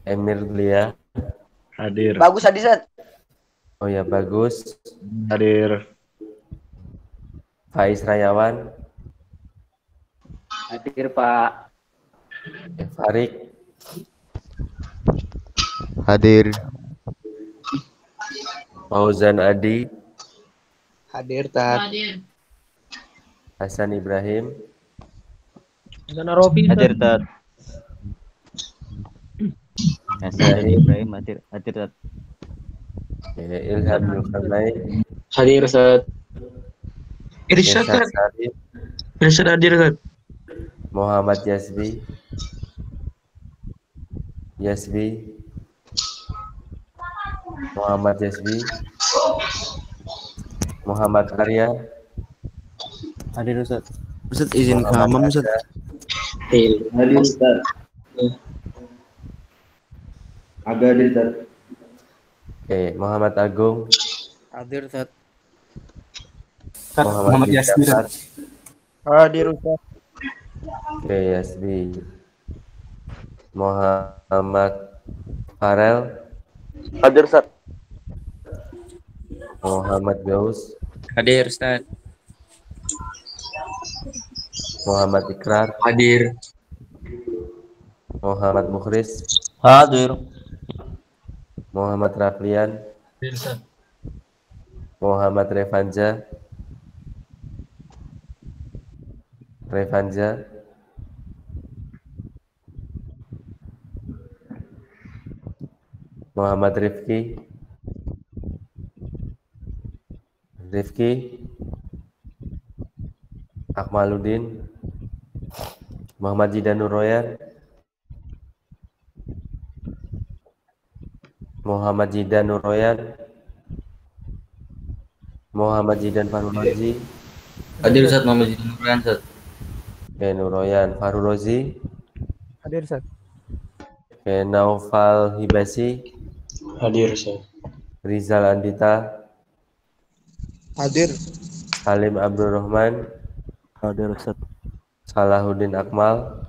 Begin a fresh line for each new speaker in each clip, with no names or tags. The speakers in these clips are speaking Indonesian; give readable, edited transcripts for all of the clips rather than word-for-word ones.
Emir Lia.
Hadir.
Bagus Adi Set.
Oh ya, bagus.
Hadir.
Faiz Rayawan.
Hadir Pak.
Farik.
Hadir.
Fauzan Adi.
Hadir Tat.
Hasan Ibrahim.
Hadir Tat. Hasan Ibrahim hadir Tat.
Ilham Zulkarnain.
Hadir Ustaz.
Irsyad Sarif.
Irsyad hadir Ustaz.
Muhammad Yasbi. Muhammad Yasbi. Muhammad Arya.
Hadir Ustaz. Ustaz izin ke hamam Ustaz.
Hadir Ustaz. Agak hadir Ustaz.
Muhammad Agung.
Hadir Tat.
Muhammad Yasbi.
Hadir Ustaz.
Yasbi. Muhammad Farel.
Hadir Ustaz.
Muhammad Gaus.
Hadir Ustaz.
Muhammad Ikrar.
Hadir.
Muhammad Mukhris.
Hadir.
Muhammad Raflian.
Hadir Ustaz.
Muhammad Revanza. Muhammad Rifki. Akmaluddin. Muhammad Jidan Nuroyan. Muhammad Jidan Farurozi.
Hadir Ustaz. Muhammad Jidan Nuryan Ustaz.
Nuroyan Farurozi.
Hadir Ustaz.
Naufal Hibasi.
Hadir Ustaz.
Rizal Andita.
Hadir.
Halim Abdurrahman.
Hadir Ustaz.
Salahuddin Akmal.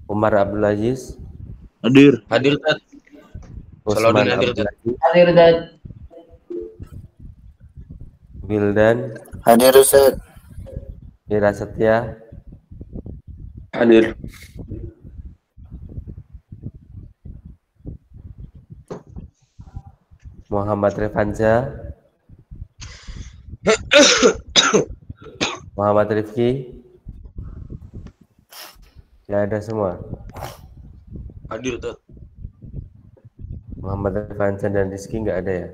Umar Abdul Aziz.
Hadir.
Hadir Ustaz.
Usman
hadir,
Abdul Aziz.
Hadir Ustaz.
Wildan.
Hadir Ustaz.
Ira Setia.
Hadir.
Muhammad Revanza. Muhammad Rifki. Ya, ada semua.
Hadir Ustaz.
Muhammad Revanza dan Rizky nggak ada ya?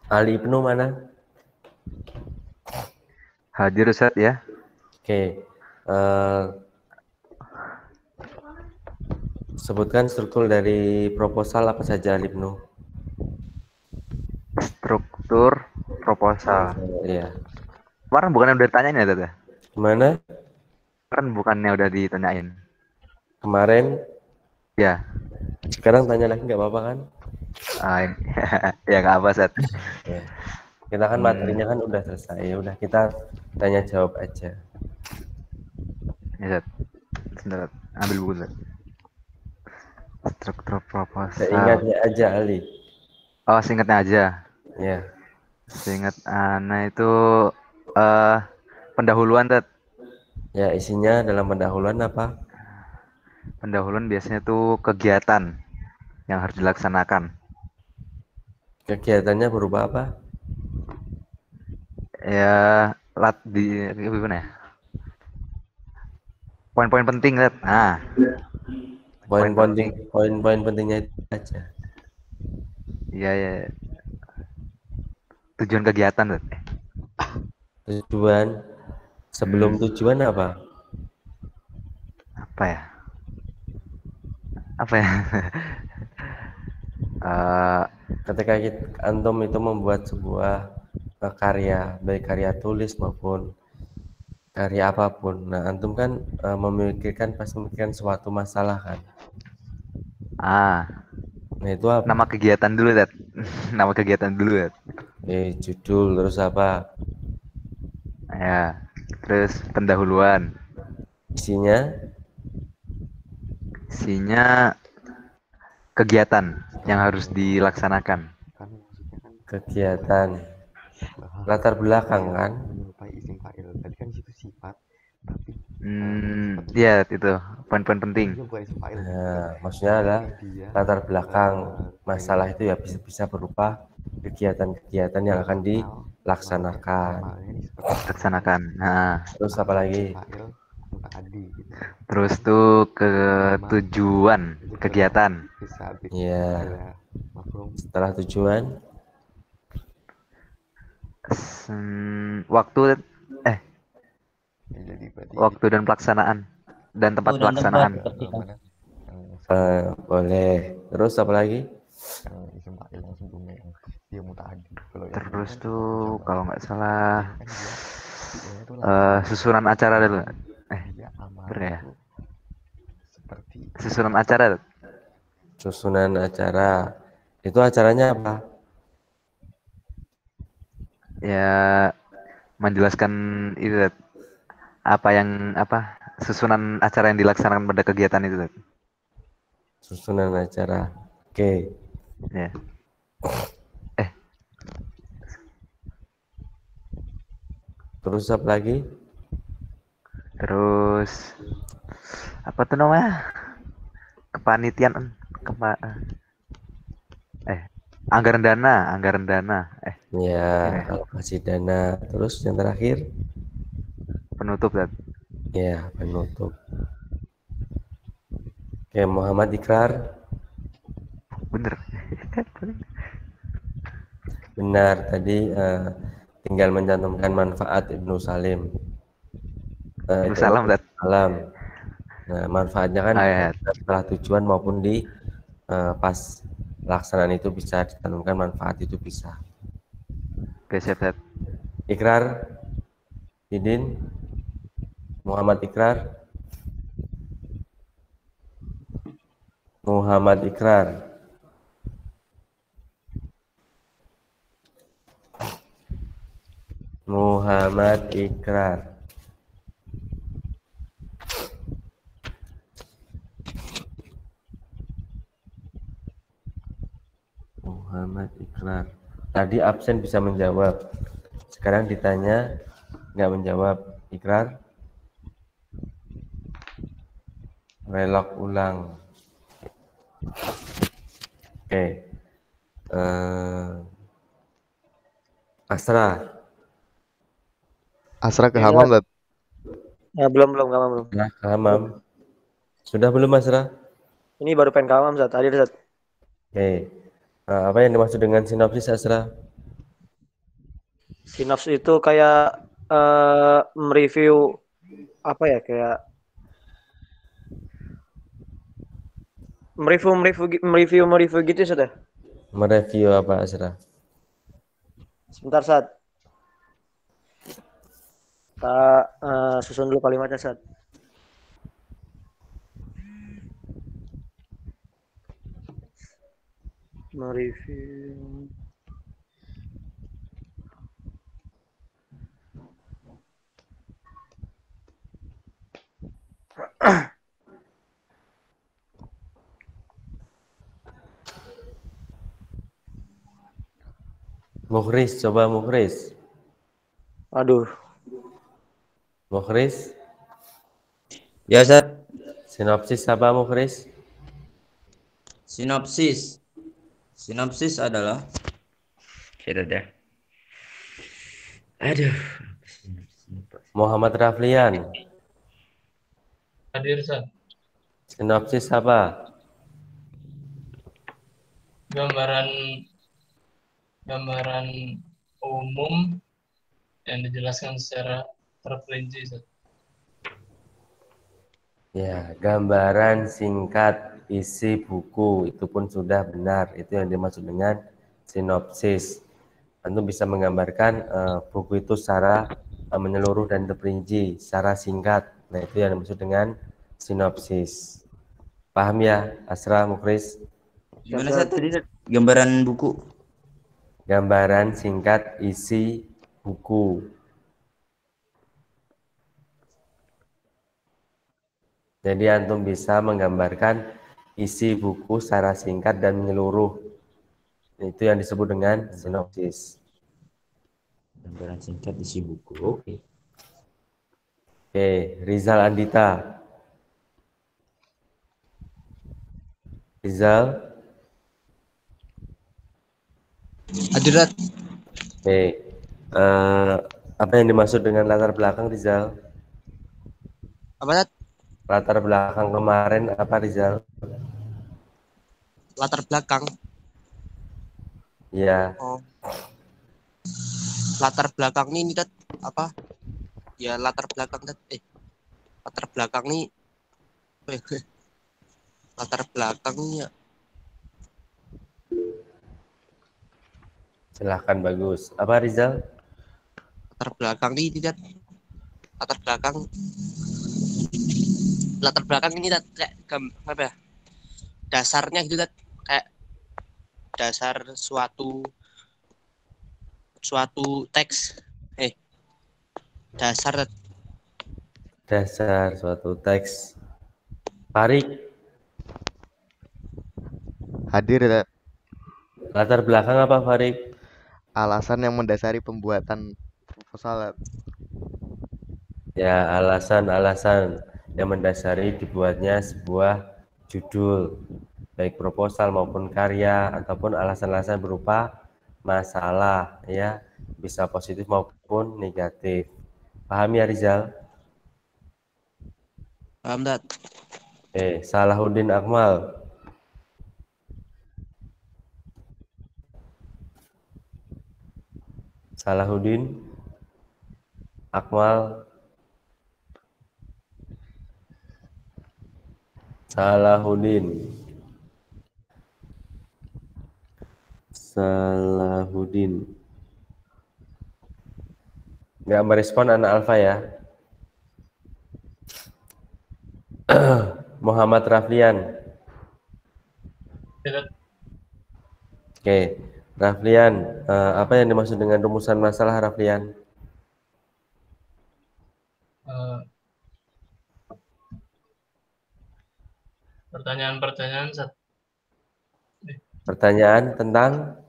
Ali Ibnu mana?
Hadir Ustaz ya.
Oke. Sebutkan struktur dari proposal apa saja Ali Ibnu?
Struktur proposal.
Iya.
Kemarin bukannya udah ditanyain ya Tata?
Gimana?
Kemarin bukannya udah ditanyain?
Kemarin?
Ya.
Sekarang tanya lagi nggak apa-apa kan?
Ya nggak apa Ustaz.
Ya. Kita kan materinya kan udah selesai. Ya udah kita tanya jawab aja.
Ya Ustaz. Sebentar, ambil buku Ustaz. Struktur proposal.
Seingatnya aja Ali.
Oh, seingatnya aja.
Ya.
Seingat Ana itu pendahuluan Tat.
Ya, isinya dalam pendahuluan apa?
Pendahuluan biasanya tuh kegiatan yang harus dilaksanakan.
Kegiatannya berupa apa?
Ya, gimana ya? Poin-poin penting Tat. Nah,
Poin-poin pentingnya itu aja.
iya ya. Tujuan kegiatan Tat.
Tujuan. Sebelum tujuan apa?
Apa ya? Apa ya?
Ketika antum itu membuat sebuah karya, baik karya tulis maupun karya apapun. Nah, antum kan pasti memikirkan suatu masalah kan. Nah, itu apa?
Nama kegiatan dulu, Dad. Nama kegiatan dulu, Dad.
Judul, terus apa?
Ya. Terus pendahuluan.
Isinya
kegiatan yang harus dilaksanakan.
kegiatan, latar belakang kan?
Ya itu poin-poin penting.
Nah, maksudnya adalah latar belakang masalah itu ya bisa berupa kegiatan-kegiatan yang akan dilaksanakan.
Nah,
Terus apa lagi?
terus tuh ke tujuan kegiatan.
Ya. Setelah tujuan,
waktu dan pelaksanaan dan tempat pelaksanaan.
boleh. Terus apa lagi?
Terus tuh kalau nggak salah susunan acara dulu. Bener ya? Susunan acara.
Susunan acara. Itu acaranya apa?
Ya menjelaskan itu susunan acara yang dilaksanakan pada kegiatan itu.
Susunan acara. Oke.
Ya.
Terus apa lagi?
Terus apa tuh namanya? Kepanitiaan anggaran dana.
Ya, alokasi dana. Terus yang terakhir?
Penutup, Dad.
Ya, penutup. Oke, Muhammad Ikrar.
Bener.
Benar, tadi tinggal mencantumkan manfaat Ibnu Salim.
Salam, Dad.
Salam. Nah, manfaatnya kan setelah tujuan maupun di pas pelaksanaan itu bisa dicantumkan manfaat itu bisa.
Oke, siap, Dad.
Ikrar, Idin, Muhammad Ikrar. Muhammad Ikrar. Muhammad Ikrar. Muhammad Ikrar. Tadi absen bisa menjawab. Sekarang ditanya nggak menjawab. Ikrar. Relok ulang. Oke. Asra.
Asra ke Hamam, Dad.
Ya, belum Hamam.
Nah, ke Hamam. Sudah belum, Asra?
Ini baru pengen ke Hamam, Zat. Hadir, Zat.
Oke. Apa yang dimaksud dengan sinopsis, Asra?
Sinopsis itu kayak mereview apa ya, kayak mereview gitu, sudah.
Mereview apa, Asra?
Sebentar, Sat. Kita susun dulu kalimatnya, Sat. Mereview.
Mukhris, coba Mukhris.
Aduh.
Mukhris.
Ya, Ustaz.
Sinopsis apa, Mukhris?
Sinopsis adalah
Muhammad Raflian.
Hadir, Ustaz.
Sinopsis apa?
Gambaran umum yang dijelaskan secara terperinci, Ustaz.
Ya, gambaran singkat isi buku itu pun sudah benar. Itu yang dimaksud dengan sinopsis. Antum bisa menggambarkan buku itu secara menyeluruh dan terperinci, secara singkat. Nah, itu yang dimaksud dengan sinopsis. Paham ya, Asra, Mukris?
Gimana Sat tadi Sat? Gambaran buku.
Gambaran singkat isi buku. Jadi antum bisa menggambarkan isi buku secara singkat dan menyeluruh. Itu yang disebut dengan sinopsis.
Gambaran singkat isi buku. Oke.
Oke, Rizal Andita. Rizal.
Hadir, Tat.
Oke. Apa yang dimaksud dengan latar belakang, Rizal?
Apa, Tat?
Latar belakang kemarin apa, Rizal?
Latar belakang.
Ya,
Oh. Latar belakang ini, Tat, apa? Ya, latar belakang, Tat. Latar belakang nih. Latar belakangnya.
silahkan, bagus. Apa, Rizal?
Latar belakang nih, Tat. Latar belakang. Latar belakang ini, Tat, kayak apa ya? Dasarnya gitu, Tat. Kayak dasar suatu teks. Dasar, Tat.
Dasar suatu teks. Farid,
Hadir, Tat.
latar belakang apa, Farid?
Alasan yang mendasari pembuatan proposal, Tat.
Ya, alasan-alasan yang mendasari dibuatnya sebuah judul, baik proposal maupun karya, ataupun alasan-alasan berupa masalah, ya, bisa positif maupun negatif. Paham ya, Rizal?
Paham, Tat?
Salahuddin Akmal. Salahuddin Akmal. Salahuddin. Nggak merespon anak Alfa ya. Muhammad Raflian.
Tidak.
Oke, Raflian, apa yang dimaksud dengan rumusan masalah, Raflian?
Pertanyaan-pertanyaan
Pertanyaan tentang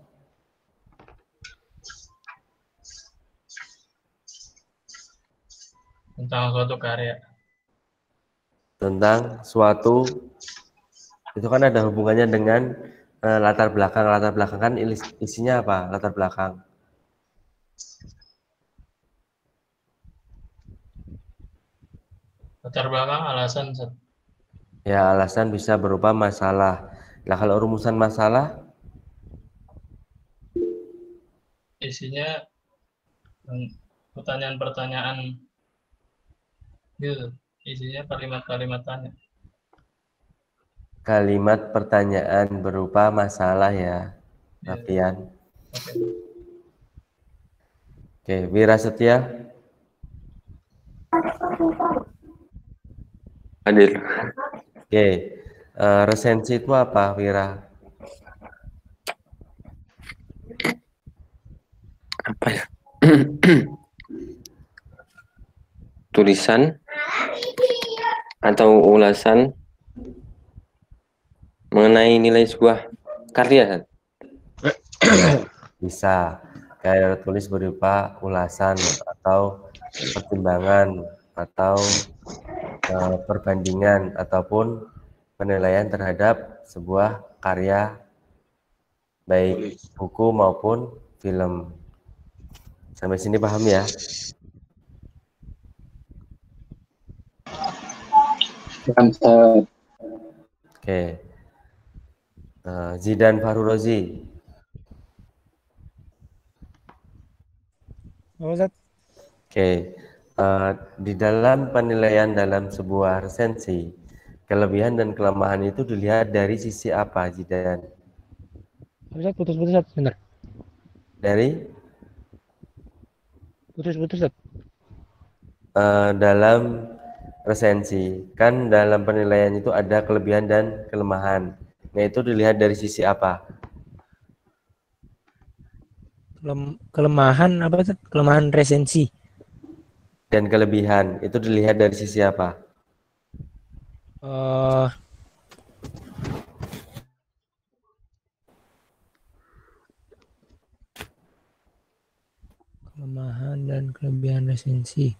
suatu karya.
Tentang suatu, itu kan ada hubungannya dengan latar belakang. Latar belakang kan isinya apa? Latar belakang.
Latar belakang alasan.
Ya, alasan bisa berupa masalah. Nah, kalau rumusan masalah
isinya pertanyaan-pertanyaan gitu. Isinya kalimat-kalimat tanya.
kalimat pertanyaan berupa masalah ya, Raflian. Oke, Wira Setia.
Hadir.
Oke, resensi itu apa, Wira?
Apa ya? Tulisan atau ulasan mengenai nilai sebuah karya.
Bisa kayak tulis berupa ulasan atau pertimbangan atau perbandingan ataupun penilaian terhadap sebuah karya baik buku maupun film. Sampai sini paham ya? Oke. Zidan Farurozi. Oke. Di dalam penilaian dalam sebuah resensi, kelebihan dan kelemahan itu dilihat dari sisi apa, Zidan?
Putus-putus, benar.
Dari
Putus, Tat.
Dalam resensi, kan dalam penilaian itu ada kelebihan dan kelemahan. Nah, itu dilihat dari sisi apa?
Kelemahan apa Tat? Kelemahan resensi.
Dan kelebihan itu dilihat dari sisi apa?
Kelemahan dan kelebihan resensi.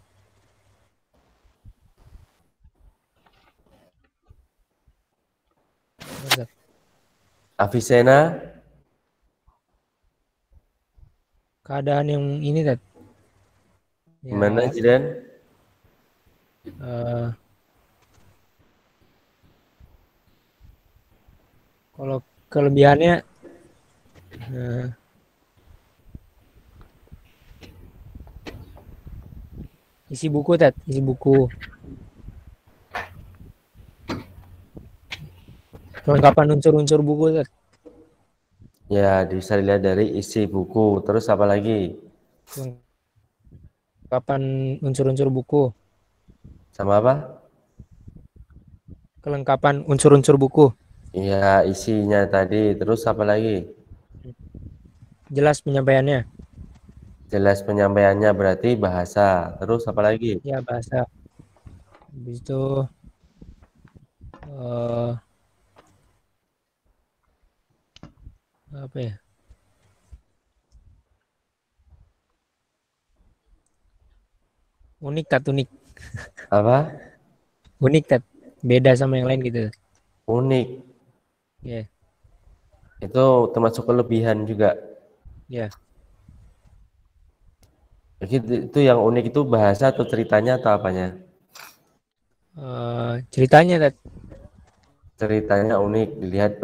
Avicenna,
Keadaan yang ini Tat.
gimana Jidan?
Kalau kelebihannya isi buku Tat, isi buku. Kelengkapan unsur-unsur buku Tat.
Ya, bisa dilihat dari isi buku. Terus apa lagi?
Kelengkapan unsur-unsur buku.
Sama apa?
Kelengkapan unsur-unsur buku.
Iya, isinya tadi. Terus apa lagi?
Jelas penyampaiannya.
Jelas penyampaiannya berarti bahasa. Terus apa lagi?
Ya, bahasa. Habis itu apa ya? Unik Tat, unik.
Apa?
Unik Tat. Beda sama yang lain gitu.
Unik.
Ya.
Itu termasuk kelebihan juga.
Ya.
Itu yang unik itu bahasa atau ceritanya atau apanya?
Ceritanya Tat.
Ceritanya unik. Dilihat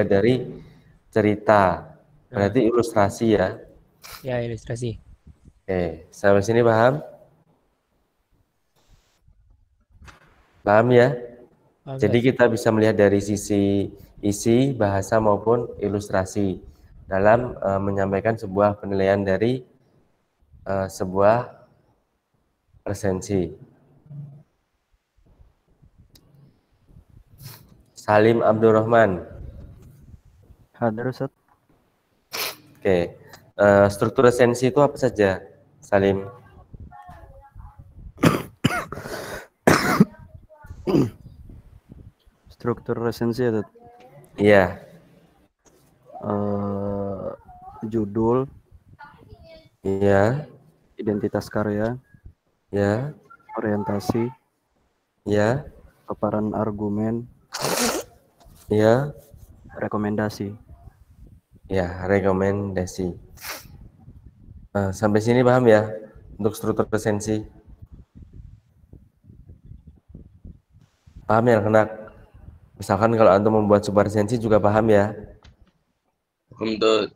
dari cerita. Berarti ilustrasi ya.
Ya, ilustrasi.
Oke, sampai sini paham? Paham ya?
Paham,
Jadi kita bisa melihat dari sisi isi, bahasa maupun ilustrasi dalam menyampaikan sebuah penilaian dari sebuah resensi. Salim Abdurrahman.
Hadir Ustaz.
Oke, struktur resensi itu apa saja, Salim?
Struktur resensi ya, Ustaz.
Iya.
Judul.
Iya.
Identitas karya.
Ya.
Orientasi.
Ya.
Paparan argumen.
Ya.
Rekomendasi.
Ya, rekomendasi. Sampai sini paham ya untuk struktur resensi? Paham ya anak? Misalkan kalau antum membuat sebuah resensi juga paham ya?
Untuk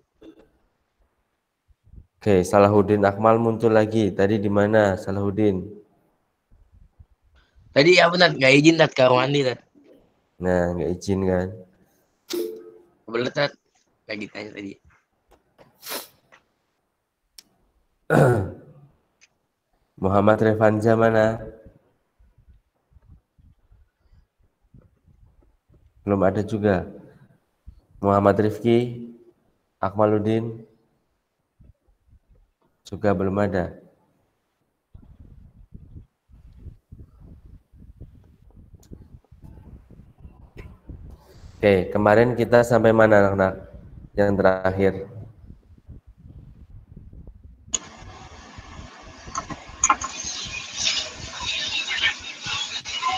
Oke, Salahuddin Akmal muncul lagi. Tadi di mana Salahuddin?
tadi apa Tat? Gak izin Tat, kamar mandi Tat.
Nah, nggak izin kan?
Boleh Tat, kayak ditanya tadi.
Muhammad Revanza mana? Belum ada juga. Muhammad Rifki, Akmaluddin juga belum ada. Oke, kemarin kita sampai mana anak-anak? Yang terakhir.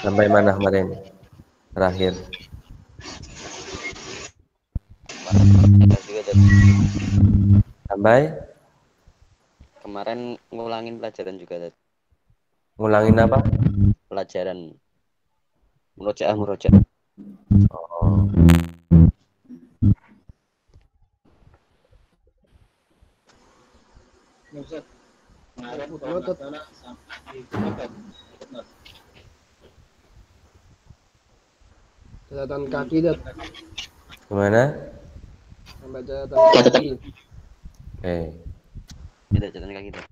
Sampai mana kemarin? Terakhir. Sampai?
Kemarin ngulangin pelajaran juga, Dad.
Ngulangin apa?
Pelajaran murojaah.
Oh.
Catatan kaki, Dad.
Gimana?
Sampai catatan kaki.
Oke.
Tidak catatan kaki, Dad.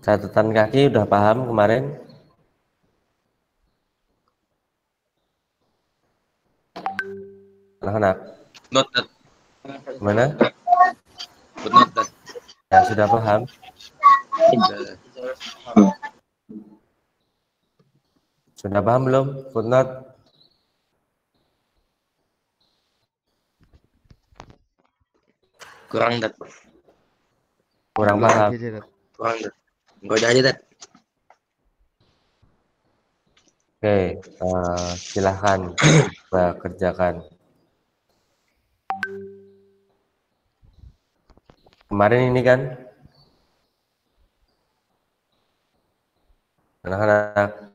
Catatan kaki udah paham kemarin? Anak-anak.
Not that.
Mana?
Not that.
Ya, sudah paham? Sudah paham belum? Footnote?
Kurang dat.
Kurang paham.
Kurang dat. Enggak aja dat.
Oke, silahkan coba kerjakan. Kemarin ini kan, anak-anak,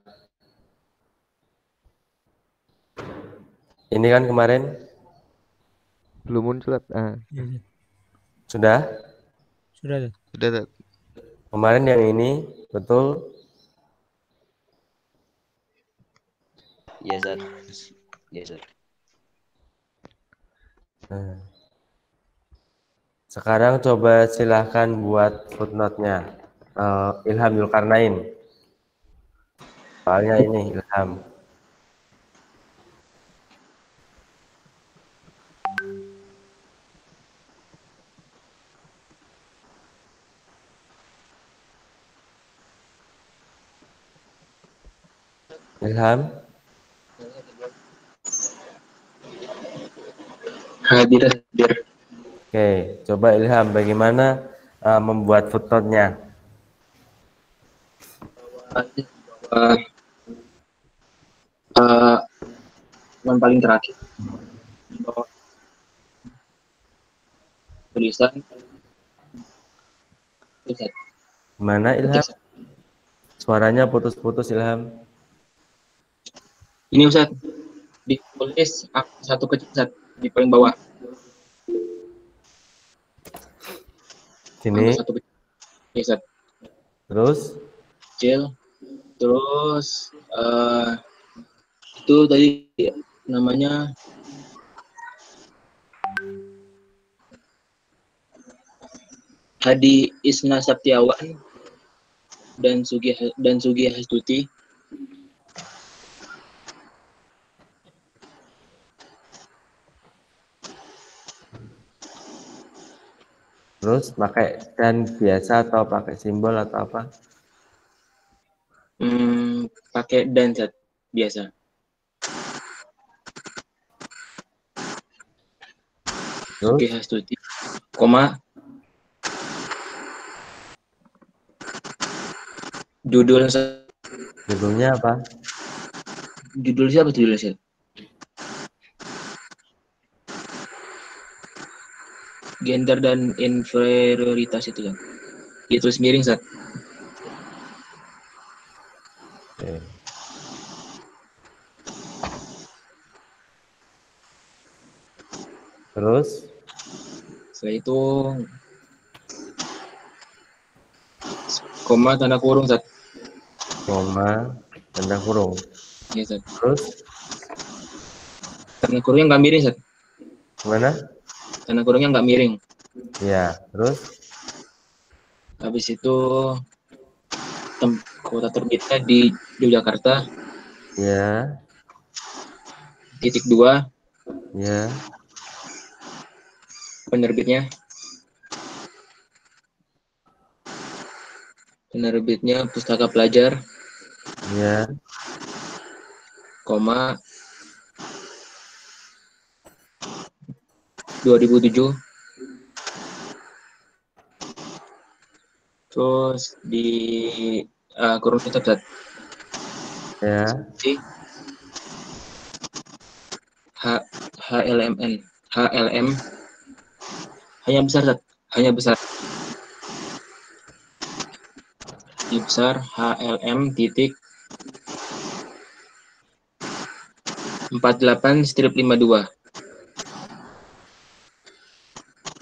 ini kan kemarin
belum muncul.
Sudah?
Sudah.
Sudah.
Kemarin yang ini betul?
Yes, sir. Yes, sir.
Nah. Sekarang coba silahkan buat footnote-nya. Ilham Zulkarnain. Soalnya ini Ilham. Ilham.
Hadir.
Oke, coba Ilham bagaimana membuat footnote-nya?
Yang paling terakhir. Tulisan.
Mana Ilham? Suaranya putus-putus Ilham.
Ini Ustaz, ditulis satu kecil Ustaz, di paling bawah.
Sini.
Satu kecil. Ya, Ustaz.
Terus?
Kecil. Terus itu tadi namanya Hadi Isna Saptiawan dan Sugi Hastuti.
Terus pakai dan biasa atau pakai simbol atau apa?
Pakai dan Zat, biasa. Sugi Hastuti, koma.
Judulnya apa?
Judul siapa judulnya? Gender dan inferioritas itu kan. Itu miring Zat.
Oke. Terus?
Setelah itu koma tanda kurung Zat.
Koma tanda kurung.
Iya Zat.
Terus?
Tanda kurungnya nggak miring Zat.
Gimana?
Tanda kurungnya nggak miring.
Ya, terus?
Habis itu kota terbitnya di Yogyakarta.
Ya.
.2.
Ya.
Penerbitnya Pustaka Pelajar.
Ya.
Koma 2007. Terus di kurung tutup Zat.
Ya.
HLM hanya besar Zat. Hanya besar HLM titik 48/52.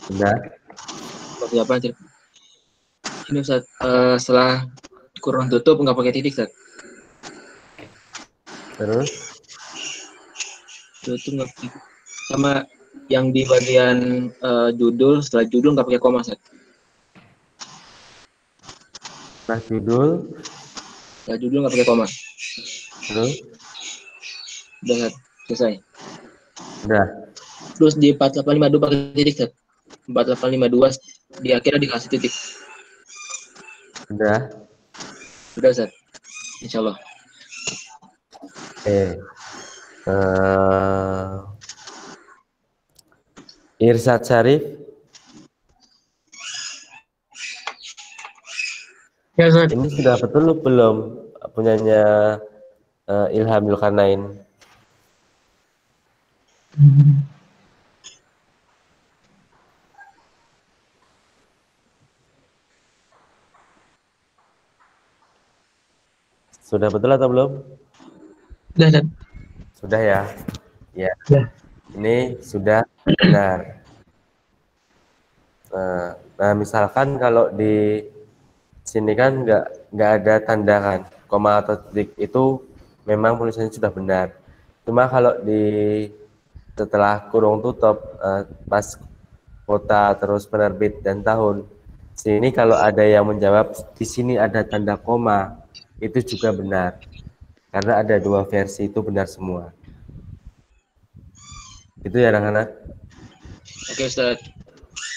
Sudah.
48. Ini Ustaz, setelah kurung tutup nggak pakai titik Ustaz.
Terus?
Tutup nggak pakai. Sama yang di bagian judul, setelah judul nggak pakai koma Ustaz.
Nah, judul.
Nah, judul nggak pakai koma.
Terus?
Udah, Sat. Selesai.
Udah.
Terus di 4852 pakai titik, Sat. 4852 di akhirnya dikasih titik.
Udah.
Udah, Sat. Insya Allah.
Oke. Irsad Syarif.
Ya, Sat.
Ini sudah betul belum punyanya Ilham Zulkarnain? Sudah betul atau belum?
Sudah, Sat.
Sudah ya. Ya.
Ya.
Ini sudah benar. Nah, misalkan kalau di sini kan nggak ada tanda kan, koma atau titik, itu memang tulisannya sudah benar. Cuma kalau setelah kurung tutup, pas kota terus penerbit dan tahun, sini kalau ada yang menjawab di sini ada tanda koma, itu juga benar. Karena ada dua versi, itu benar semua. Itu ya anak-anak.
Oke, Ustaz.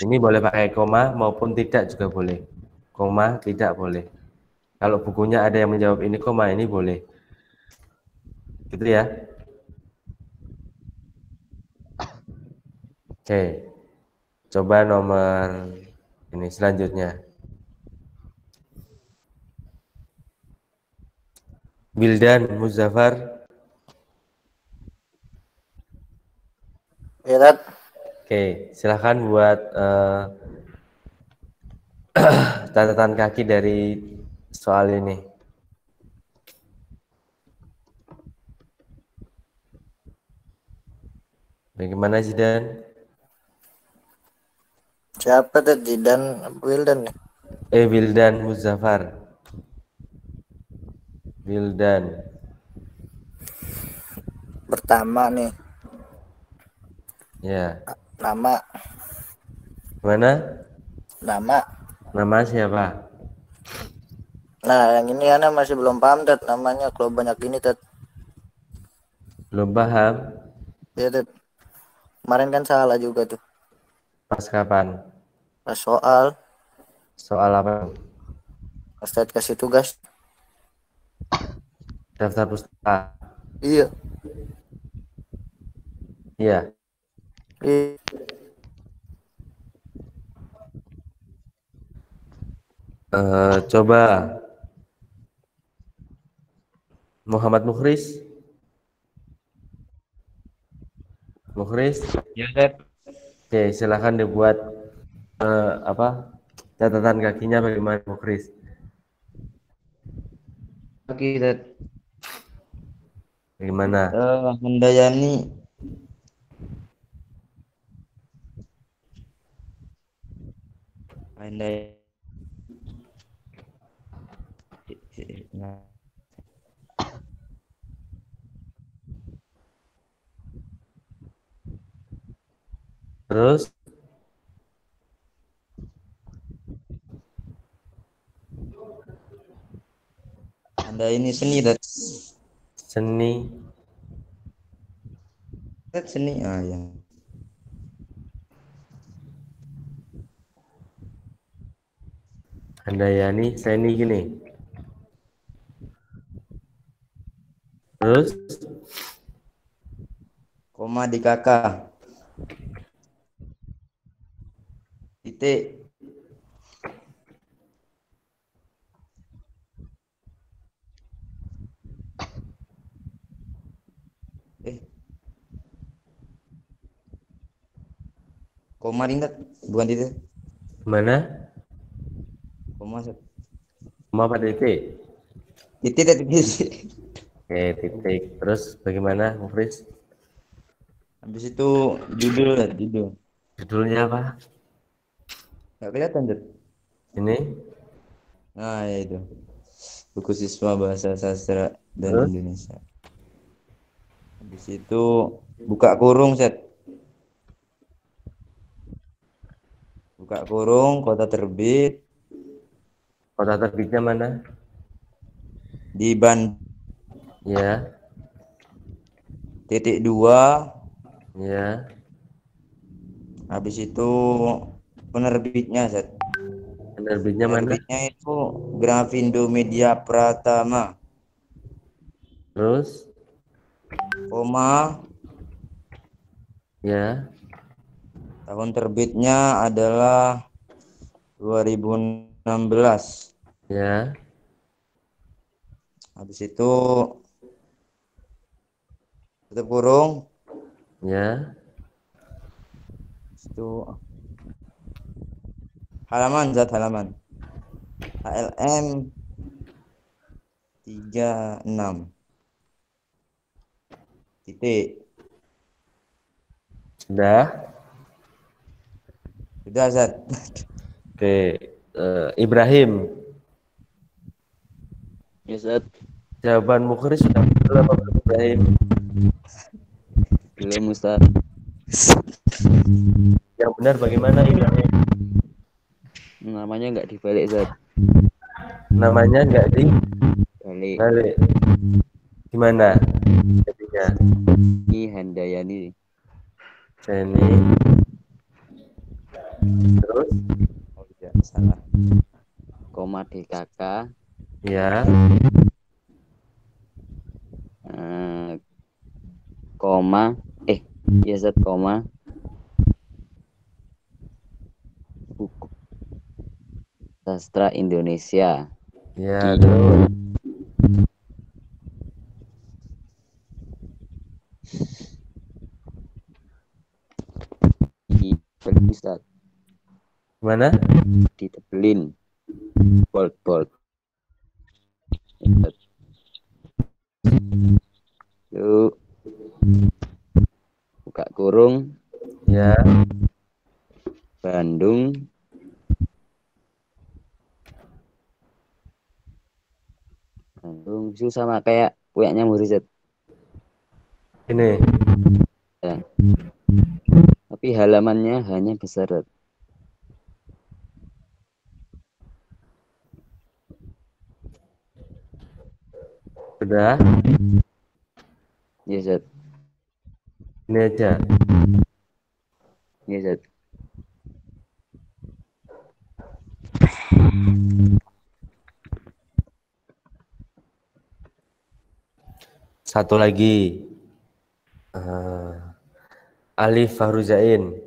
Ini boleh pakai koma maupun tidak juga boleh. Koma tidak boleh. Kalau bukunya ada yang menjawab ini koma, ini boleh. Gitu ya. Oke. Coba nomor ini selanjutnya. Wildan Muzaffar.
Ya, Tat.
Oke, silahkan buat catatan kaki dari soal ini. Bagaimana Zidan?
Siapa tuh Zidan Wildan nih?
Wildan Muzaffar. Wildan.
Pertama nih.
Ya.
Nama.
Mana?
Nama.
Nama siapa?
Nah, yang ini Ana masih belum paham, Tat, namanya. Kalau banyak ini, Tat.
Belum paham?
Ya, Tat. Kemarin kan salah juga tuh.
Pas kapan?
Pas soal.
Soal apa?
Ustadz kasih tugas.
Daftar pustaka.
Iya.
Iya. Coba Muhammad Mukhris. Mukhris.
Ya, Sat.
Oke, silakan dibuat catatan kakinya bagaimana Mukhris.
Oke, Sat.
Bagaimana?
Handayani. Handayani.
Terus
Anda ini seni, Tat.
Seni.
Tat, seni. Ah, ya.
Handayani seni gini. Terus
Koma di kakak. Titik. Koma ringat, bukan titik.
mana?
Koma, Sat.
Koma apa titik?
Titik.
Oke, titik. Terus bagaimana, Mukhris?
Habis itu judul, Sat, judul.
Judulnya apa?
Nggak kelihatan, Sat.
Ini?
Nah, ya itu. Buku siswa bahasa sastra dan
Terus?
Indonesia. Habis itu buka kurung, Sat. Buka kurung, kota terbit.
Kota terbitnya mana?
Di Bandung.
Ya.
Titik 2.
Ya.
Habis itu penerbitnya, Zat.
Penerbitnya mana?
Penerbitnya itu Grafindo Media Pratama.
Terus?
Koma.
Ya.
Tahun terbitnya adalah 2016.
Ya.
Habis itu tutup kurung.
Ya.
Itu halaman, Zat, halaman. HLM 36. Titik.
Sudah?
Sudah, Zat.
Oke. Ibrahim.
Ya, Zat.
Jawaban Mukhris sudah betul apa belum, Ibrahim?
Belum, Ustaz.
Yang benar bagaimana, Ibrahim?
Namanya nggak dibalik, Zat.
Namanya nggak dibalik.
Balik.
Gimana? Jadinya.
Ini Handayani.
Jenny. Terus?
Oh, tidak salah.
Koma DKK.
Ya.
Koma. Ya, Zat, koma. Buku Sastra Indonesia.
Ya, terus.
Ditebelin, Ustaz.
Mana?
Ditebelin. Bold. Yuk. Buka kurung.
Ya.
Bandung. Bandung itu sama kayak punyanya Murizat.
Ini.
Ya. Tapi halamannya hanya besar. Zat.
Sudah?
Ya, Zat.
Ini aja.
Ya, Zat.
Satu lagi. Alif Fahruzain.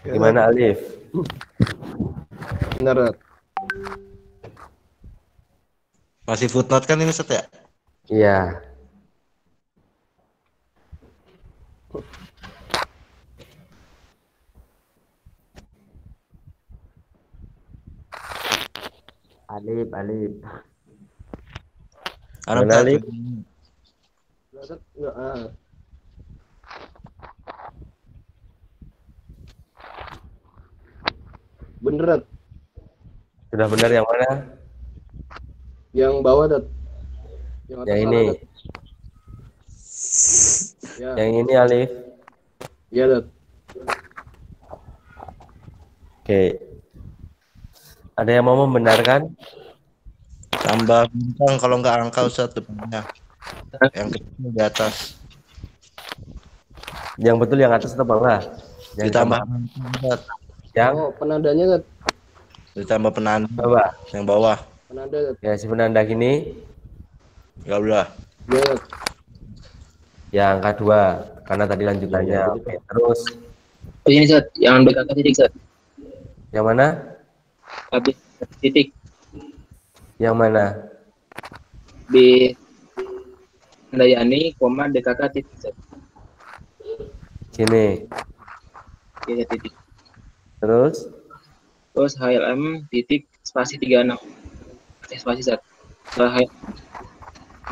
Gimana, Alif?
Benar, Zat.
Masih footnote kan ini, Ustaz, ya?
Iya. Alif. Gimana, Alif?
Enggak. Bener, Zat.
Sudah benar yang mana?
Yang bawah, Zat.
Yang ini.
Zat. Ya.
Yang ini, Alif.
Iya, Zat.
Oke. Ada yang mau membenarkan?
Tambah bintang kalau nggak angka, Ustaz, depannya. Yang kecil di atas.
Yang betul yang atas atau bawah? Yang
Ditambah
tambah.
Ustaz.
Yang
Penandanya, Zat.
Ditambah penanda.
bawah.
Yang bawah.
Penanda, Zat.
Ya, si penanda gini.
Ya udah.
Iya, Zat.
Ya, angka 2. Karena tadi lanjutannya. Oke, terus.
Oh, ini, Zat. Yang BKK titik, Zat.
Yang mana?
Habis titik.
Yang mana?
B Handayani, koma DKK titik, Zat.
Sini.
Iya, titik.
Terus?
Terus HLM titik spasi 36. Spasi, Zat.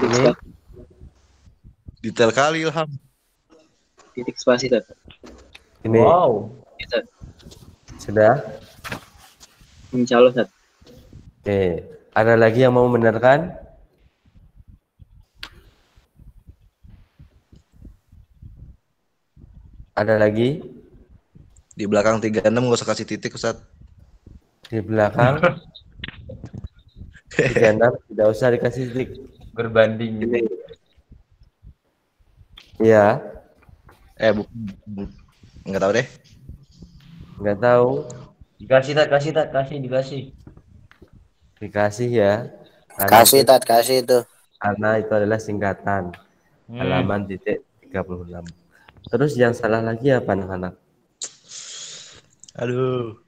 Ini.
Detail kali, Ilham.
Titik spasi, Zat.
Ini.
Wow. Iya, Zat.
Sudah?
Mencalon, Zat.
Oke. Ada lagi yang mau membenarkan? Ada lagi?
Di belakang 36 nggak usah kasih titik, Ustaz.
Di belakang 36 tidak usah dikasih titik.
Berbanding.
Iya.
Enggak tahu deh.
Enggak tahu.
Dikasih.
Dikasih ya.
Kasih tat, kasih itu.
Karena itu adalah singkatan. Halaman titik 36. Terus yang salah lagi apa anak-anak?
Aduh.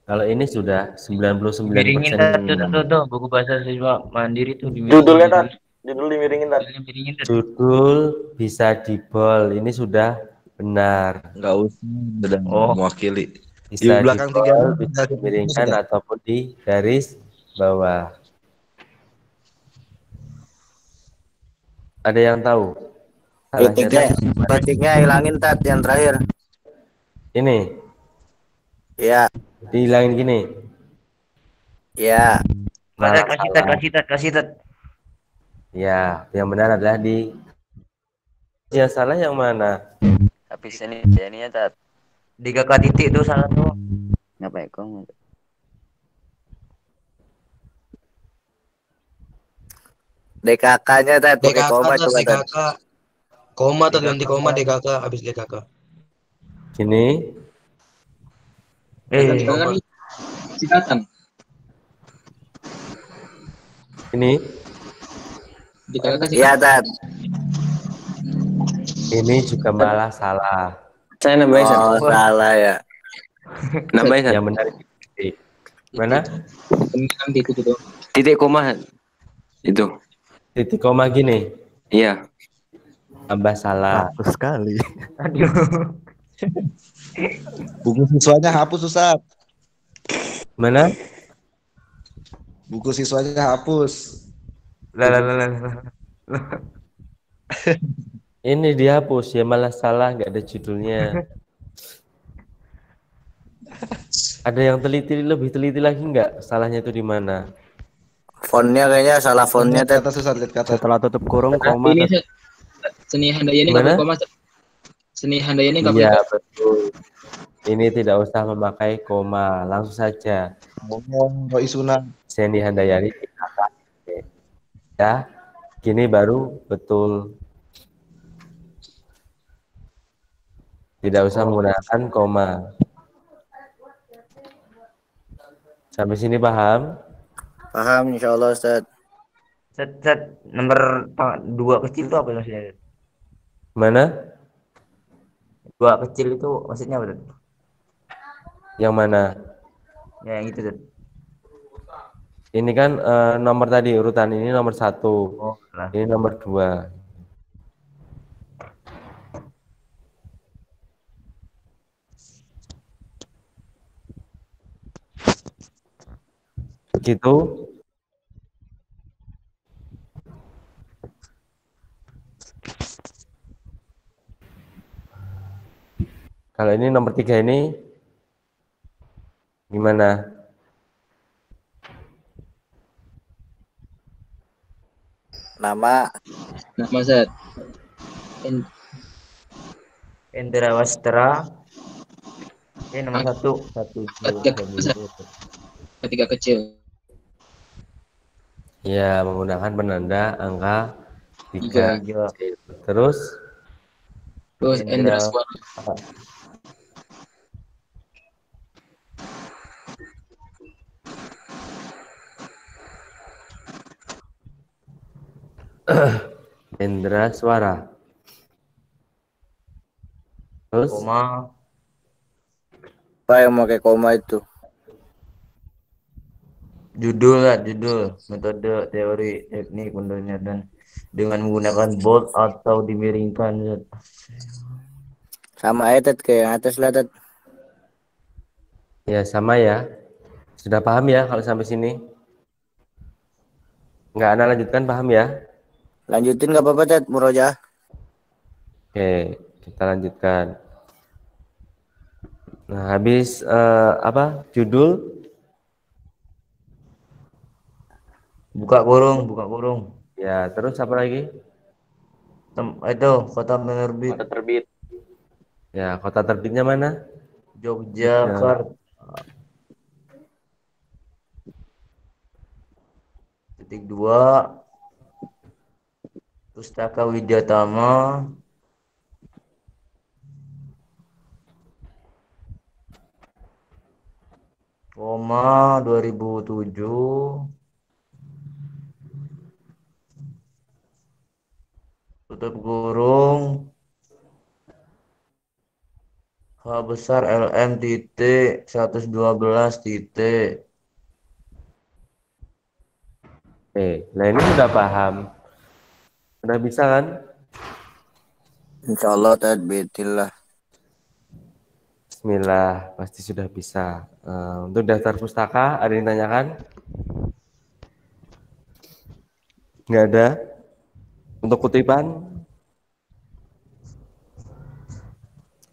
Kalau ini sudah 99%.
Miringin tuh buku bahasa siswa mandiri tuh
Judulnya Tat. Judul dimiringin Tat.
Judul bisa dibol. Ini sudah benar.
Enggak usah mewakili.
Bisa
Di belakang
dibol,
3
bisa dimiringkan ataupun di garis bawah. Ada yang tahu?
Titiknya hilangin Tat yang terakhir.
Ini.
Iya.
Dihilangin gini.
Iya.
Kasih tat.
Ya, yang benar adalah yang salah yang mana?
Habis ini ya Tat.
Di kakak titik tuh salah tuh.
Ngapain kong?
DKK-nya Tat, pakai
DKK
koma
Tat,
coba Tat.
DKK. Koma Tat, ganti koma DKK habis DKK.
Gini.
Singkatan.
Ini.
Iya Tat.
Ini juga malah salah.
Saya nambahin
Oh, salah ya.
Nambahin
Yang benar titik. Mana?
Titik koma itu.
Titik koma gini.
Iya.
Tambah salah.
Hapus sekali.
Aduh.
Buku siswanya hapus Ustaz.
Mana?
Buku siswanya hapus.
Lah.
Ini dihapus ya, malah salah, nggak ada judulnya. Ada yang lebih teliti lagi nggak? Salahnya itu di mana?
Fontnya kayaknya salah fontnya Tat.
Setelah tutup kurung koma.
Ini seni handayani nggak boleh koma. Seni handayani nggak boleh.
Iya betul. Ini tidak usah memakai koma, langsung saja.
Roy Sunan.
Seni Handayani. Ya, gini baru betul. Tidak usah menggunakan koma. Sampai sini paham?
Paham insyaallah Ustaz.
Set nomor 2 kecil itu apa maksudnya?
Mana?
2 kecil itu maksudnya apa?
Yang mana?
Ya yang itu tuh.
Ini kan nomor tadi urutan ini nomor 1.
Oh, lah.
Ini nomor 2. Begitu. Kalau ini nomor 3 ini gimana?
Nama
Zat.
Endra Wastra. Ini nomor 1.
Ketiga kecil.
Ya, menggunakan penanda angka 3. Terus
Endra Suara.
Indra Suara. Terus
koma.
Apa yang mau kayak koma itu?
Judul metode teori teknik penelitian dengan menggunakan bold atau dimiringkan.
Sama aja Tat, kayak yang atas lah Tat.
ya sama ya. Sudah paham ya kalau sampai sini? Nggak Anda lanjutkan, paham ya?
Lanjutin nggak apa-apa Tat, murojaah.
Oke, kita lanjutkan. Nah, habis apa? Judul?
Buka kurung.
Ya, terus apa lagi?
Itu kota penerbit.
Ya, kota terbitnya mana?
Yogyakarta. Titik 2 Pustaka Widyatama. Koma 2007. Tutup kurung. H besar LM titik 112 titik.
Nah ini sudah paham. Sudah bisa kan?
Insya Allah tadbitillah.
Bismillah, pasti sudah bisa. Untuk daftar pustaka, ada yang tanyakan? Nggak ada? Untuk kutipan?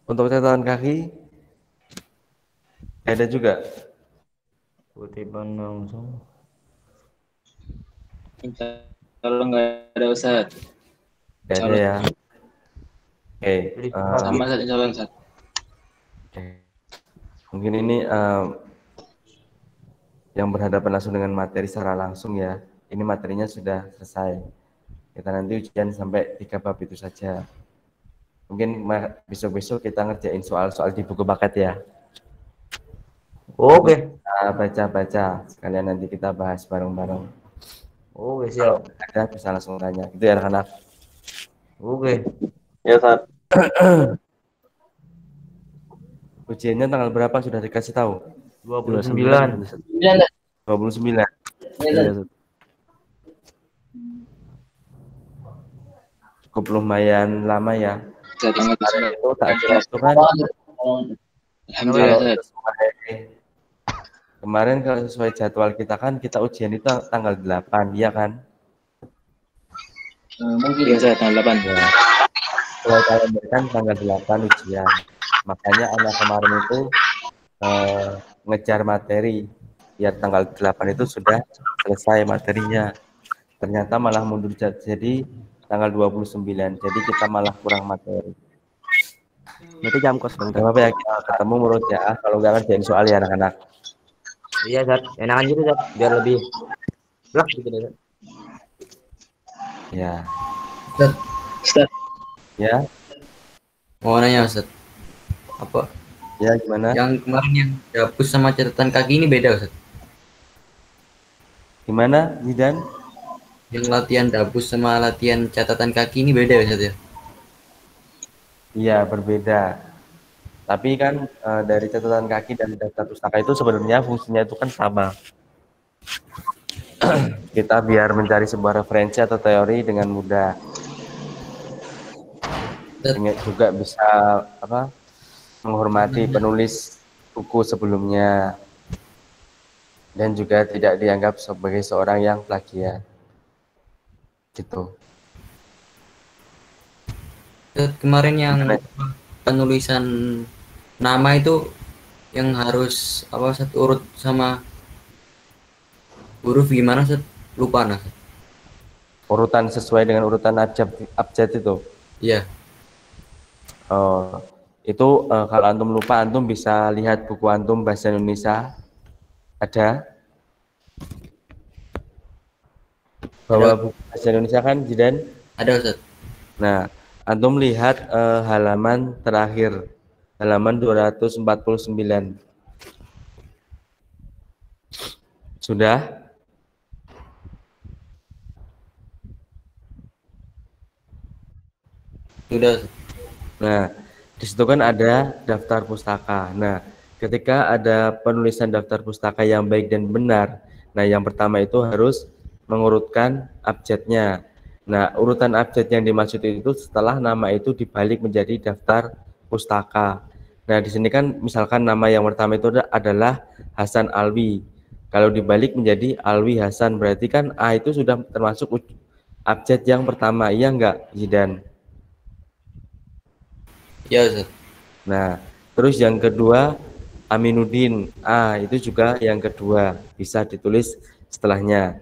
Untuk catatan kaki? Ada juga?
Kutipan langsung.
Kalau nggak ada Ustaz.
Nggak ada ya? Oke.
Sama Ustaz, insya Allah Ustaz.
Mungkin ini yang berhadapan langsung dengan materi secara langsung ya. Ini materinya sudah selesai. Kita nanti ujian sampai 3 bab itu saja. Mungkin besok-besok kita ngerjain soal-soal di buku bakat ya.
Oke.
Baca-baca. Sekalian nanti kita bahas bareng-bareng.
Oke, siap.
Ada bisa langsung tanya. Itu ya anak-anak.
Oke.
Ya, Ustaz.
Ujiannya tanggal berapa sudah dikasih tahu?
29.
29. Cukup lumayan lama ya. Kemarin itu tak jelas tuh kan.
Alhamdulillah.
Kemarin kalau sesuai jadwal kita kan kita ujian itu tanggal 8, ya kan?
Mungkin ya tanggal 8.
Ya. Kalau kalian kan tanggal 8 ujian. Makanya anak kemarin itu ngejar materi biar tanggal 8 itu sudah selesai materinya. Ternyata malah mundur jadi tanggal 29. Jadi kita malah kurang materi.
Berarti jam kosong.
Gak apa-apa ya, kita ketemu menurut ya. Kalau nggak ngerjain soal ya anak-anak.
Iya, Zat. Enakan gitu, Zat. Biar lebih blok gitu deh, Zat.
Ya.
Ustaz.
Ya.
Mau nanya, Ustaz. Apa?
Ya, gimana?
Yang kemarin yang dapus sama catatan kaki ini beda, Ustaz.
Gimana, Zidan?
Yang latihan dapus sama latihan catatan kaki ini beda, Ustaz ya?
Iya, berbeda. Tapi kan dari catatan kaki dan daftar pustaka itu sebenarnya fungsinya itu kan sama. Kita biar mencari sebuah referensi atau teori dengan mudah. Juga bisa menghormati penulis buku sebelumnya dan juga tidak dianggap sebagai seorang yang plagiat. Gitu.
Kemarin yang penulisan nama itu yang harus satu urut sama huruf gimana, Ustaz? Lupa nah.
Urutan sesuai dengan urutan abjad itu.
Iya.
Itu kalau antum lupa, antum bisa lihat buku antum bahasa Indonesia. Ada? Bawa buku bahasa Indonesia kan, Jidan?
Ada, Ustaz.
Nah, antum lihat halaman terakhir, halaman 249. Sudah?
Sudah.
Nah, di situ kan ada daftar pustaka. Nah, ketika ada penulisan daftar pustaka yang baik dan benar, nah yang pertama itu harus mengurutkan abjadnya. Nah, urutan abjad yang dimaksud itu setelah nama itu dibalik menjadi daftar pustaka. Nah, di sini kan misalkan nama yang pertama itu adalah Hasan Alwi. Kalau dibalik menjadi Alwi Hasan, berarti kan A itu sudah termasuk abjad yang pertama, iya enggak, Zidan?
Ya, Ustaz.
Nah, terus yang kedua Aminuddin, A itu juga yang kedua, bisa ditulis setelahnya.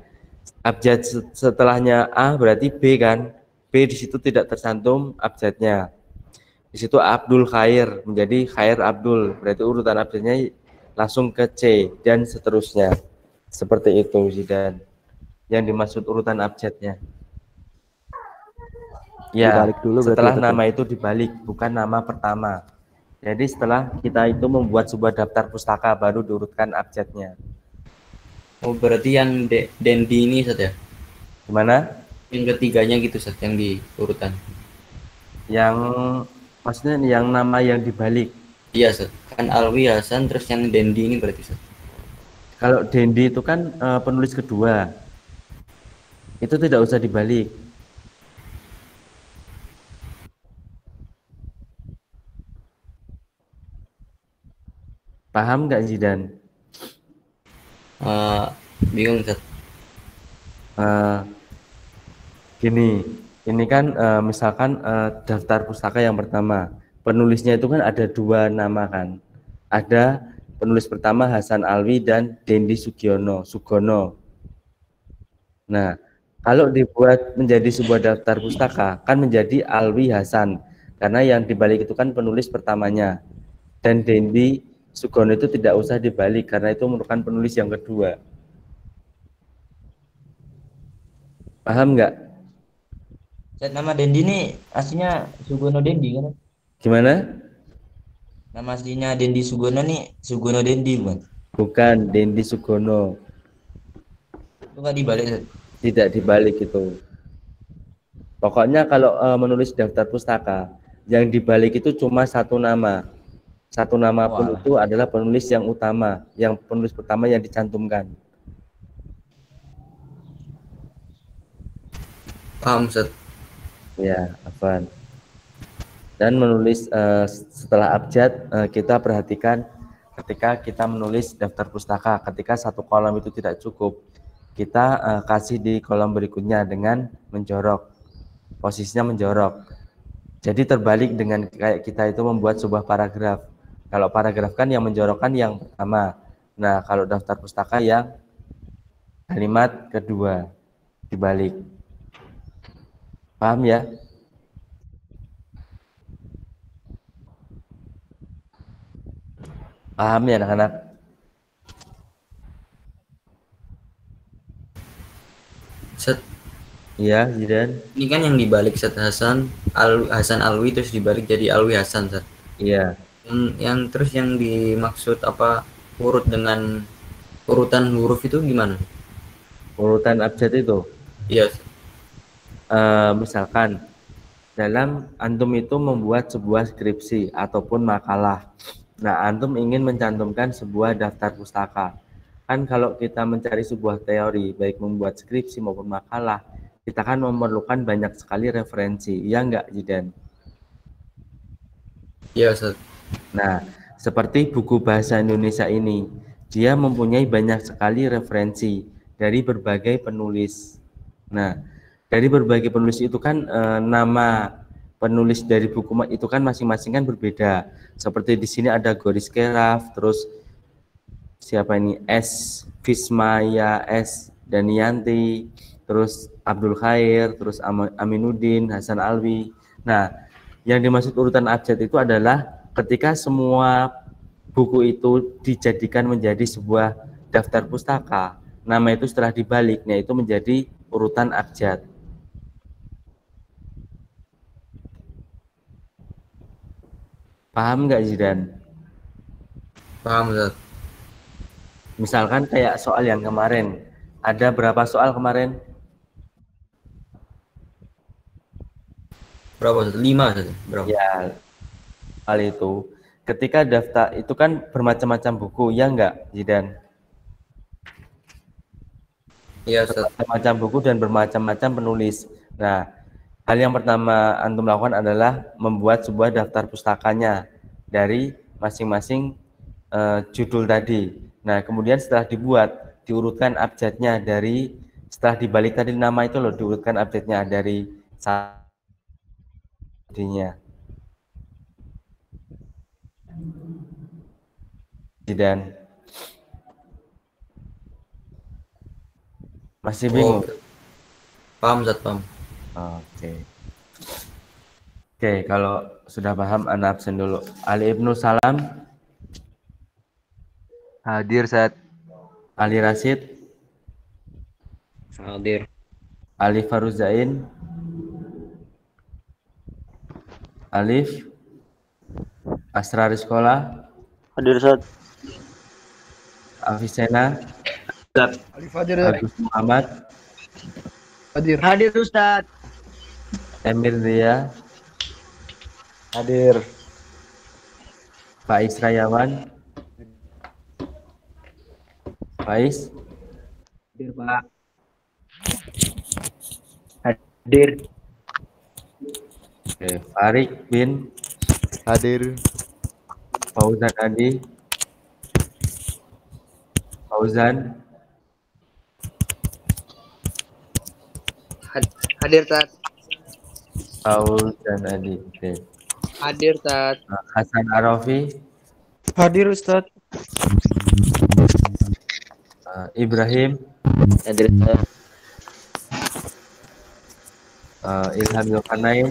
Abjad setelahnya A berarti B kan? B di situ tidak tercantum abjadnya. Di situ Abdul Khair menjadi Khair Abdul, berarti urutan abjadnya langsung ke C dan seterusnya. Seperti itu, Zidan. yang dimaksud urutan abjadnya. Ya,
Dibalik dulu berarti
setelah
Ustadz,
nama itu dibalik, bukan nama pertama. Jadi setelah kita itu membuat sebuah daftar pustaka, baru diurutkan abjadnya.
Oh, berarti yang Dendi ini Ustaz ya?
Gimana?
Yang ketiganya gitu Ustaz, yang di urutan.
Yang maksudnya yang nama yang dibalik.
Iya Ustaz. Kan Alwi Hasan, terus yang Dendi ini berarti Ustaz.
Kalau Dendi itu kan penulis kedua. Itu tidak usah dibalik. Paham nggak Zidan?
Bingung Ustaz.
Gini, ini kan misalkan daftar pustaka yang pertama, penulisnya itu kan ada 2 nama kan. Ada penulis pertama Hasan Alwi dan Dendi Sugono. Nah, kalau dibuat menjadi sebuah daftar pustaka kan menjadi Alwi Hasan, karena yang dibalik itu kan penulis pertamanya. Dan Dendi Sugono itu tidak usah dibalik karena itu merupakan penulis yang kedua. Paham nggak?
Nama Dendi ini aslinya Sugono Dendi kan?
Gimana?
Nama aslinya Dendi Sugono nih Sugono Dendi bukan?
Bukan, Dendi Sugono.
Itu nggak dibalik.
Tidak dibalik itu. Pokoknya kalau menulis daftar pustaka, yang dibalik itu cuma 1 nama. 1 nama pun itu adalah penulis yang utama, yang penulis pertama yang dicantumkan.
Paham Ustaz.
Ya, Afan. Dan menulis setelah abjad kita perhatikan ketika kita menulis daftar pustaka, ketika 1 kolom itu tidak cukup, kita kasih di kolom berikutnya dengan menjorok. Posisinya menjorok. Jadi terbalik dengan kayak kita itu membuat sebuah paragraf. Kalau paragraf kan yang menjorokkan yang pertama. Nah, kalau daftar pustaka yang kalimat kedua dibalik. Paham ya? Paham ya anak-anak?
Ustaz.
Iya, Zidan.
Ini kan yang dibalik Ustaz Hasan Alwi terus dibalik jadi Alwi Hasan Ustaz.
Iya.
Yang terus yang dimaksud apa urut dengan urutan huruf itu gimana?
Urutan abjad itu?
Iya.
Misalkan dalam antum itu membuat sebuah skripsi ataupun makalah. Nah, antum ingin mencantumkan sebuah daftar pustaka. Kan kalau kita mencari sebuah teori, baik membuat skripsi maupun makalah, kita kan memerlukan banyak sekali referensi. Iya enggak, Jidan?
Iya, Ustaz.
Nah, seperti buku bahasa Indonesia ini, dia mempunyai banyak sekali referensi dari berbagai penulis. Nah, dari berbagai penulis itu kan nama penulis dari buku itu kan masing-masing kan berbeda. Seperti di sini ada Goris Keraf, terus siapa ini? S. Fismaya, S. Danianti, terus Abdul Khair, terus Aminuddin, Hasan Alwi. Nah, yang dimaksud urutan abjad itu adalah ketika semua buku itu dijadikan menjadi sebuah daftar pustaka, nama itu setelah dibaliknya itu menjadi urutan abjad. Paham nggak Zidan?
Paham Ustaz.
Misalkan kayak soal yang kemarin, ada berapa soal kemarin?
Berapa Ustaz? 5 Ustaz? Berapa?
Ya, hal itu ketika daftar itu kan bermacam-macam buku, ya enggak Zidan?
Iya Ustaz.
Bermacam buku dan bermacam-macam penulis. Nah, hal yang pertama antum lakukan adalah membuat sebuah daftar pustakanya dari masing-masing judul tadi. Nah, kemudian setelah dibuat, diurutkan abjadnya dari setelah dibalik tadi nama itu loh, diurutkan abjadnya dari satunya. Dan masih bingung?
Paham Ustaz, paham.
Oke, kalau sudah paham ana absen dulu. Ali Ibnu Salam
hadir Ustaz.
Ali Rasid
Hadir.
Alif Faruzain. Alif Asrar Sekolah.
Hadir Ustaz.
Afisena.
Alif hadir ya.
Agus Muhammad.
Hadir. Hadir Ustaz.
Emir Ria.
Hadir.
Faiz Rayawan. Faiz.
Hadir, Pak. Hadir.
Oke, Farik bin.
Hadir.
Fauzan Adi. Fauzan.
Hadir Ustaz.
Fauzan Adi. Oke.
Hadir Ustaz.
Hasan Arafi.
Hadir Ustaz.
Ibrahim.
Hadir, Ustaz.
Ilham Zulkarnain.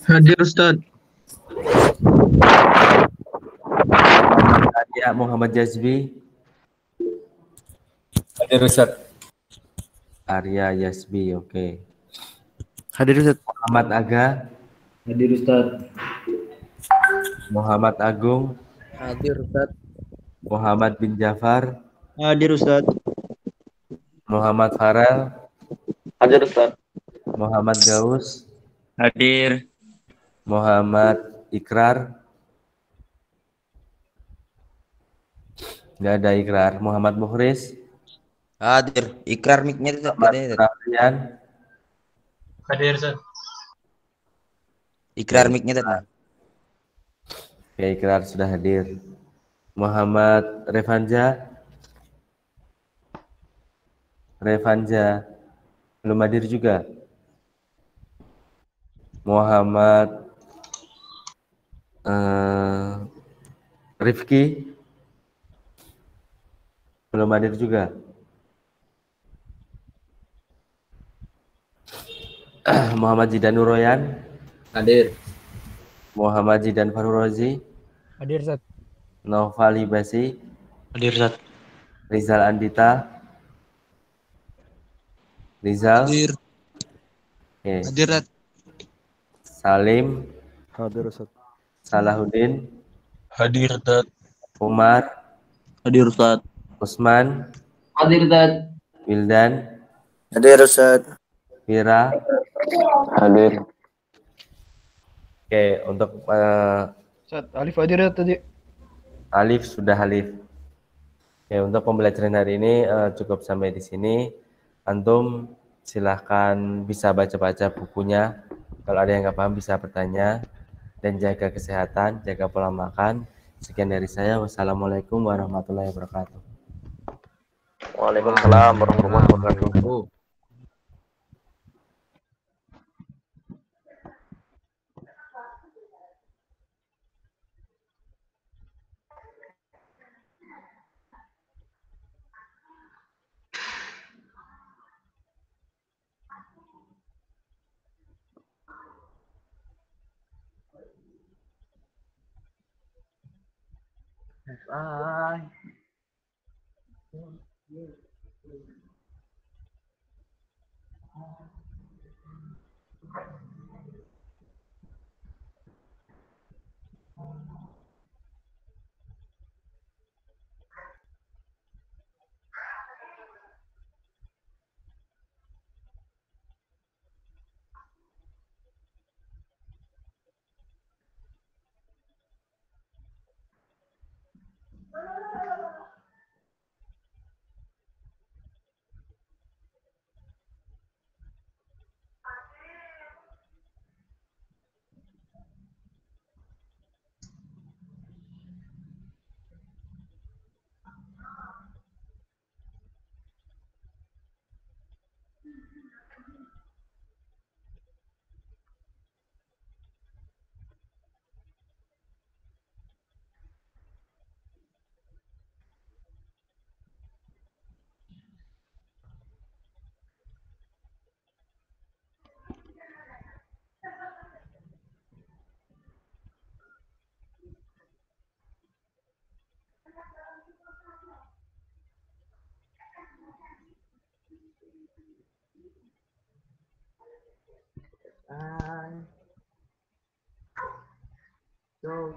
Hadir Ustaz.
Muhammad Jazbi.
Hadir Ustaz.
Arya Yasbi, oke.
Hadir Ustaz.
Muhammad Aga.
Hadir, Ustaz.
Muhammad Agung.
Hadir Ustaz.
Muhammad bin Jafar.
Hadir Ustaz.
Muhammad Farel.
Hadir Ustaz.
Muhammad Gaus.
Hadir.
Muhammad Ikrar. Nggak ada Ikrar. Muhammad Mukhris.
Hadir. Ikrar mic-nya itu
Muhammad Rafian.
Hadir, Ustaz.
Ikrar mic-nya tadi.
Oke, Ikrar sudah hadir. Muhammad Revanja. Revanja belum hadir juga. Muhammad Rifki belum hadir juga. Muhammad Jidan Nuroyan.
Hadir.
Muhammad Jidan Farurozi.
Hadir, Ustaz.
Novali Basi.
Hadir Ustaz.
Rizal Andita. Rizal.
Hadir.
Oke.
Hadir Ustaz.
Salim.
Hadir Ustaz.
Salahuddin.
Hadir Ustaz.
Umar.
Hadir Ustaz.
Usman.
Hadir, Ustaz.
Wildan.
Hadir Ustaz.
Vira.
Hadir.
Oke, untuk
Ustaz, Alif hadir ya tadi.
Alif sudah Alif. Oke, untuk pembelajaran hari ini cukup sampai di sini. Antum silahkan bisa baca-baca bukunya. Kalau ada yang nggak paham bisa bertanya. Dan jaga kesehatan, jaga pola makan. Sekian dari saya. Wassalamualaikum warahmatullahi wabarakatuh.
Waalaikumsalam warahmatullahi wabarakatuh.
Bye.
So